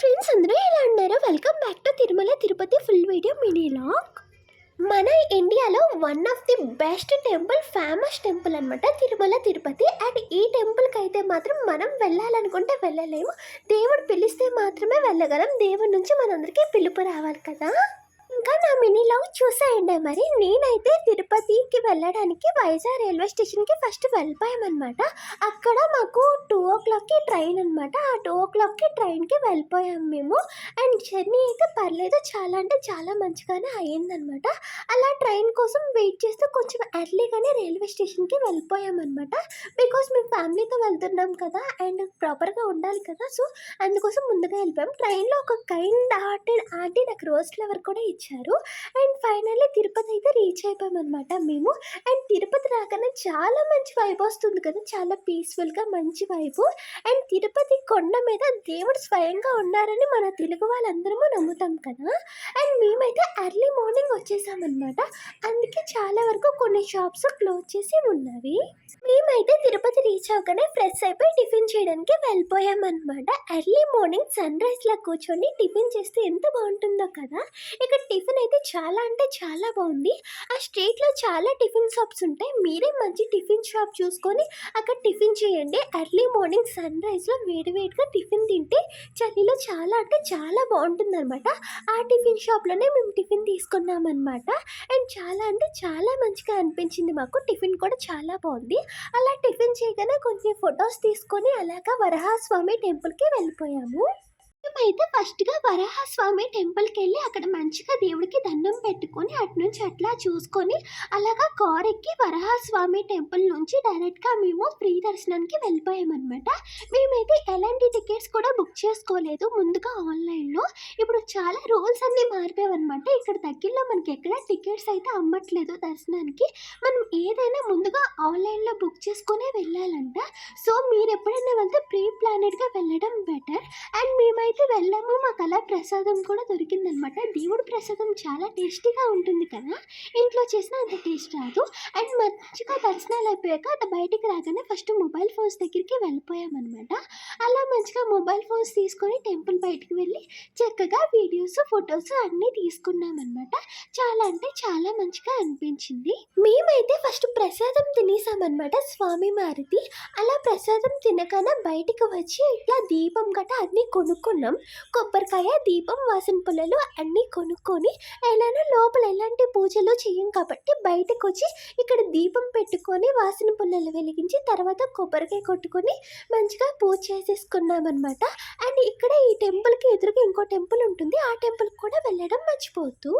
Friends అందరూ ఎలా ఉన్నారు? Welcome back to Tirumala Tirupati full video mini log. మన ఇండియాలో one of the best temple, famous temple అనమాట తిరుమల తిరుపతి. అండ్ ఈ టెంపుల్కి అయితే మాత్రం మనం వెళ్ళాలనుకుంటే వెళ్ళలేము. దేవుడు పిలిస్తే మాత్రమే వెళ్ళగలం. దేవుడి నుంచి మనందరికీ పిలుపు రావాలి కదా. ఇంకా నా మినీ లాగ్ చూసేయండి. మరి నేనైతే తిరుపతికి వెళ్ళడానికి వైజాగ్ రైల్వే స్టేషన్కి ఫస్ట్ వెళ్ళిపోయామన్నమాట. అక్కడ మాకు 2 o'clockకి ట్రైన్ అనమాట. ఆ 2 o'clockకి ట్రైన్కి వెళ్ళిపోయాము మేము. అండ్ జర్నీ అయితే పర్లేదు, చాలా అంటే చాలా మంచిగానే అయ్యిందనమాట. అలా ట్రైన్ కోసం వెయిట్ చేస్తూ కొంచెం ఎర్లీగానే రైల్వే స్టేషన్కి వెళ్ళిపోయామన్నమాట. బికాస్ మేము ఫ్యామిలీతో వెళ్తున్నాం కదా అండ్ ప్రాపర్గా ఉండాలి కదా, సో అందుకోసం ముందుగా వెళ్ళిపోయాం. ట్రైన్లో ఒక కైండ్ హార్టెడ్ ఆంటీ నాకు రోజ్ ఫ్లవర్ కూడా ఇచ్చారు. అండ్ ఫైనల్లీ తిరుపతి అయితే రీచ్ అయిపోయామన్నమాట మేము. అండ్ తిరుపతి రాగానే చాలా మంచి వైబ్ వస్తుంది కదా, చాలా పీస్ఫుల్గా మంచి వైబు. అండ్ తిరుపతి కొండ మీద దేవుడు స్వయంగా ఉన్నారని మన తెలుగు వాళ్ళందరము నమ్ముతాం కదా. అండ్ మేమైతే ఎర్లీ మార్నింగ్ వచ్చేసామన్నమాట. అందుకే చాలా వరకు కొన్ని షాప్స్ క్లోజ్ చేసి ఉన్నవి. మేమైతే తిరుపతి రీచ్ అవగానే ఫ్రెష్ అయిపోయి టిఫిన్ చేయడానికి వెళ్ళిపోయామన్నమాట. ఎర్లీ మార్నింగ్ సన్ రైజ్లా కూర్చొని టిఫిన్ చేస్తే ఎంత బాగుంటుందో కదా. ఇక్కడ టిఫిన్ అయితే చాలా అంటే చాలా బాగుంది. ఆ స్ట్రీట్లో చాలా టిఫిన్ షాప్స్ ఉంటాయి. మీరే మంచి టిఫిన్ షాప్ చూసుకొని అక్కడ టిఫిన్ చేయండి. ఎర్లీ మార్నింగ్ సన్ రైజ్లో వేడివేడిగా టిఫిన్ తింటే చలిలో చాలా అంటే చాలా బాగుంటుంది అనమాట. ఆ టిఫిన్ షాప్లోనే మేము టిఫిన్ తీసుకున్నామన్నమాట. అండ్ చాలా అంటే చాలా మంచిగా అనిపించింది మాకు. టిఫిన్ కూడా చాలా బాగుంది. అలా టిఫిన్ చేయగానే కొంచెం ఫొటోస్ తీసుకొని అలాగా వరహాస్వామి టెంపుల్కి వెళ్ళిపోయాము. మేమైతే ఫస్ట్గా వరాహస్వామి టెంపుల్కి వెళ్ళి అక్కడ మంచిగా దేవుడికి దండం పెట్టుకొని అటు నుంచి అట్లా చూసుకొని అలాగా కార్ ఎక్కి వరాహస్వామి టెంపుల్ నుంచి డైరెక్ట్గా మేము ఫ్రీ దర్శనానికి వెళ్ళిపోయామన్నమాట. మేమైతే ఎలాంటి టికెట్స్ కూడా బుక్ చేసుకోలేదు ముందుగా ఆన్లైన్లో. ఇప్పుడు చాలా రూల్స్ అన్నీ మారిపోయామన్నమాట. ఇక్కడ దగ్గరలో మనకి ఎక్కడ టికెట్స్ అయితే అమ్మట్లేదు దర్శనానికి. మనం ఏదైనా ముందుగా ఆన్లైన్లో బుక్ చేసుకునే వెళ్ళాలంట. సో మీరు ఎప్పుడైనా వెళ్తే ప్రీ ప్లానెడ్గా వెళ్ళడం బెటర్. అండ్ మేమైతే వెళ్ళాము. మాకు అలా ప్రసాదం కూడా దొరికిందనమాట. దేవుడి ప్రసాదం చాలా టేస్టీగా ఉంటుంది కదా, ఇంట్లో చేసిన అంత టేస్ట్ రాదు. అండ్ మంచిగా దర్శనాలు అయిపోయాక అటు బయటికి రాగానే ఫస్ట్ మొబైల్ ఫోన్స్ దగ్గరికి వెళ్ళిపోయామన్నమాట. అలా మంచిగా మొబైల్ ఫోన్స్ తీసుకొని టెంపుల్ బయటికి వెళ్ళి చక్కగా వీడియోస్ ఫొటోస్ అన్నీ తీసుకున్నామన్నమాట. చాలా అంటే చాలా మంచిగా అనిపించింది. మేమైతే ఫస్ట్ ప్రసాదం తినేసామన్నమాట, స్వామి వారిది. అలా ప్రసాదం తినగానే బయటికి వచ్చి ఇట్లా దీపం గట్ట అన్నీ కొనుక్కున్నాం. కొబ్బరికాయ, దీపం, వాసన పుల్లలు అన్నీ కొనుక్కొని ఎలానో లోపల ఎలాంటి పూజలు చేయం కాబట్టి బయటకు వచ్చి ఇక్కడ దీపం పెట్టుకొని వాసన పుల్లలు వెలిగించి తర్వాత కొబ్బరికాయ కొట్టుకొని మంచిగా పూజ చేసేసుకున్నామన్నమాట. అండ్ ఇక్కడ ఈ టెంపుల్కి ఎదురుగా ఇంకో టెంపుల్ ఉంటుంది. ఆ టెంపుల్కి కూడా వెళ్ళడం మర్చిపోవద్దు.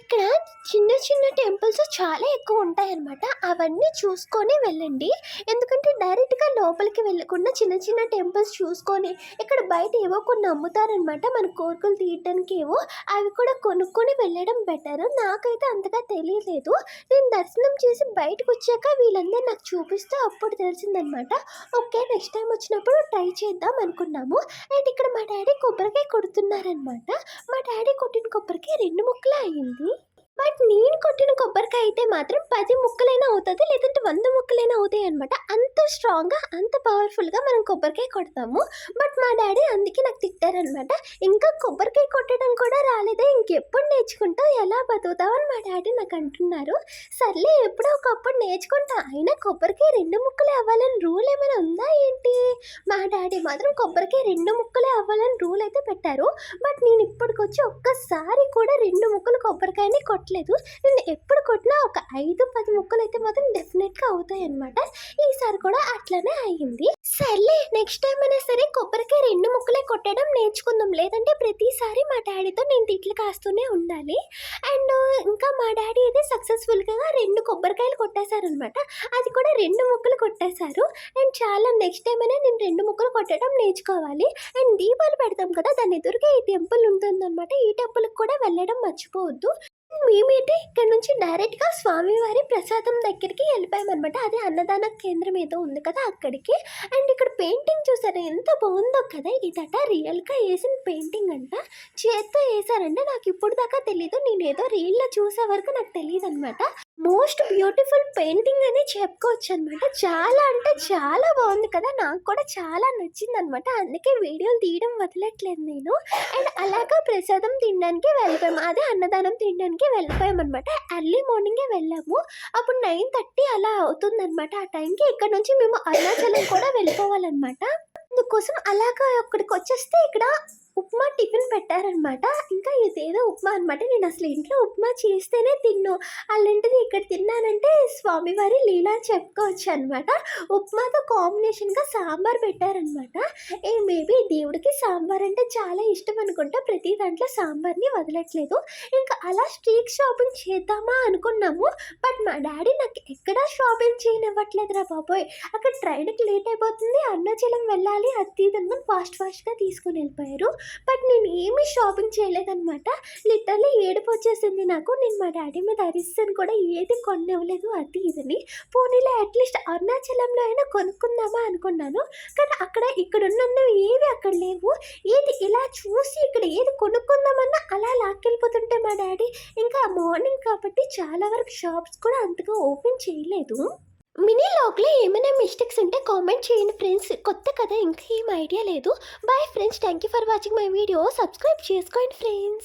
ఇక్కడ చిన్న చిన్న టెంపుల్స్ చాలా ఎక్కువ ఉంటాయన్నమాట. అవన్నీ చూసుకొని వెళ్ళండి. ఎందుకంటే డైరెక్ట్గా లోపలికి వెళ్ళకుండా చిన్న చిన్న టెంపుల్స్ చూసుకొని ఇక్కడ బయట ఏవో కొన్ని అమ్ముతారనమాట, మన కోరికలు తీయడానికి ఏవో, అవి కూడా కొనుక్కొని వెళ్ళడం బెటర్. నాకైతే అంతగా తెలియలేదు. నేను దర్శనం చేసి బయటకు వచ్చాక వీళ్ళందరూ నాకు చూపిస్తే అప్పుడు తెలిసిందనమాట. ఓకే, నెక్స్ట్ టైం వచ్చినప్పుడు ట్రై చేద్దాం అనుకున్నాము. అండ్ ఇక్కడ మా డాడీ కొబ్బరికాయ కొడుతున్నారనమాట. మా డాడీ కొట్టిన కొబ్బరికాయ 2 ముక్కలే అయ్యింది. బట్ నేను కొట్టిన కొబ్బరికాయ అయితే మాత్రం 10 ముక్కలైనా అవుతుంది, లేదంటే 100 ముక్కలైనా అవుతాయి అనమాట. అంత స్ట్రాంగ్గా అంత పవర్ఫుల్గా మనం కొబ్బరికాయ కొడతాము. బట్ మా డాడీ అందుకే నాకు తిట్టారనమాట. ఇంకా కొబ్బరికాయ కొట్టడం కూడా రాలేదే, ఇంకెప్పుడు నేర్చుకుంటావు, ఎలా బతుకుతావు అని మా డాడీ నాకు అంటున్నారు. సర్లే ఎప్పుడో ఒకప్పుడు నేర్చుకుంటా, అయినా కొబ్బరికాయ 2 ముక్కలే అవ్వాలని రూల్ ఏమైనా ఉందా ఏంటి? మా డాడీ మాత్రం కొబ్బరికాయ 2 ముక్కలే అవ్వాలని రూల్ అయితే పెట్టారు. బట్ నేను ఇప్పటికొచ్చి ఒక్కసారి కూడా 2 ముక్కలు కొబ్బరికాయని కొట్టలేదు. నేను ఎప్పుడు కొట్టినా ఒక 5-10 ముక్కలు అయితే మాత్రం డెఫినెట్గా అవుతాయి అనమాట. ఈసారి కూడా అట్లనే అయ్యింది. సర్లే నెక్స్ట్ టైం అయినా సరే కొబ్బరికాయ 2 ముక్కలే కొట్టడం నేర్చుకుందాం, లేదంటే ప్రతిసారి మా డాడీతో నేను తిట్లు కాస్తూనే ఉండాలి. అండ్ ఇంకా మా డాడీ అయితే సక్సెస్ఫుల్గా 2 కొబ్బరికాయలు కొట్టేశారనమాట. అది కూడా 2 ముక్కలు కొట్టేశారు. అండ్ చాలా నెక్స్ట్ టైం అయినా నేను 2 ముక్కలు కొట్టడం నేర్చుకోవాలి. అండ్ దీపాలు పెడతాం కదా, దాని ఎదురుగా ఈ టెంపుల్ ఉంటుందన్నమాట. ఈ టెంపుల్కి కూడా వెళ్ళడం మర్చిపోవద్దు. మేమైతే ఇక్కడ నుంచి డైరెక్ట్గా స్వామివారి ప్రసాదం దగ్గరికి వెళ్ళిపోయామన్నమాట. అదే అన్నదాన కేంద్రం ఏదో ఉంది కదా అక్కడికి. అండ్ ఇక్కడ పెయింటింగ్ చూసారా ఎంత బాగుందో కదా. ఇదట రియల్గా వేసిన పెయింటింగ్ అంట, చేత్తో వేసారంటే నాకు ఇప్పుడు దాకా తెలీదు. నేను ఏదో రీల్లో చూసే వరకు నాకు తెలియదు అనమాట. మోస్ట్ బ్యూటిఫుల్ పెయింటింగ్ అని చెప్పుకోవచ్చు అనమాట. చాలా అంటే చాలా బాగుంది కదా, నాకు కూడా చాలా నచ్చింది అనమాట. అందుకే వీడియోలు తీయడం వదలట్లేదు నేను. అండ్ అలాగా ప్రసాదం తినడానికి వెళ్ళిపోయాము, అదే అన్నదానం తినడానికి వెళ్ళిపోయామన్నమాట. ఎర్లీ మార్నింగే వెళ్ళాము, అప్పుడు 9:30 అలా అవుతుందన్నమాట. ఆ టైంకి ఇక్కడ నుంచి మేము అరుణాచలం కూడా వెళ్ళిపోవాలన్నమాట. అందుకోసం అలాగా అక్కడికి వచ్చేస్తే ఇక్కడ ఉప్మా టిఫిన్ పెట్టారనమాట. ఇంకా ఇదేదో ఉప్మా అనమాట. నేను అసలు ఇంట్లో ఉప్మా చేస్తేనే తిన్ను, అలాంటిది ఇక్కడ తిన్నానంటే స్వామివారి లీలా చెప్పుకోవచ్చు అనమాట. ఉప్మాతో కాంబినేషన్గా సాంబార్ పెట్టారనమాట. మేబీ దేవుడికి సాంబార్ అంటే చాలా ఇష్టం అనుకుంటా, ప్రతి దాంట్లో సాంబార్ని వదలట్లేదు. ఇంకా అలా స్ట్రీట్ షాపింగ్ చేద్దామా అనుకున్నాము. బట్ మా డాడీ నాకు ఎక్కడా షాపింగ్ చేయనివ్వట్లేదురా బాబోయ్, అక్కడ ట్రైన్కి లేట్ అయిపోతుంది, అరుణాచలం వెళ్ళాలి, అది ఇది అనుకుని ఫాస్ట్గా తీసుకుని వెళ్ళిపోయారు. బట్ నేను ఏమీ షాపింగ్ చేయలేదనమాట. లిటరల్లీ ఏడుపు వచ్చేసింది నాకు. నేను మా డాడీ మీద అరిస్తాను కూడా, ఏది కొనివ్వలేదు అది ఇదని. పోనీలో అట్లీస్ట్ అరుణాచలంలో అయినా కొనుక్కుందామా అనుకున్నాను. కానీ అక్కడ ఇక్కడ ఉన్నవి ఏవి అక్కడ లేవు. ఏది ఇలా చూసి ఇక్కడ ఏది కొనుక్కుందామన్నా అలా లాక్కెళ్ళిపోతుంటే మా డాడీ, ఇంకా మార్నింగ్ కాబట్టి చాలా వరకు షాప్స్ కూడా అంతగా ఓపెన్ చేయలేదు. మినీ లాగ్లో ఏమైనా మిస్టేక్స్ ఉంటే కామెంట్ చేయండి ఫ్రెండ్స్. కొత్త కదా, ఇంకా ఏం ఐడియా లేదు. Bye friends, thank you for watching my video. Subscribe చేసుకోండి ఫ్రెండ్స్.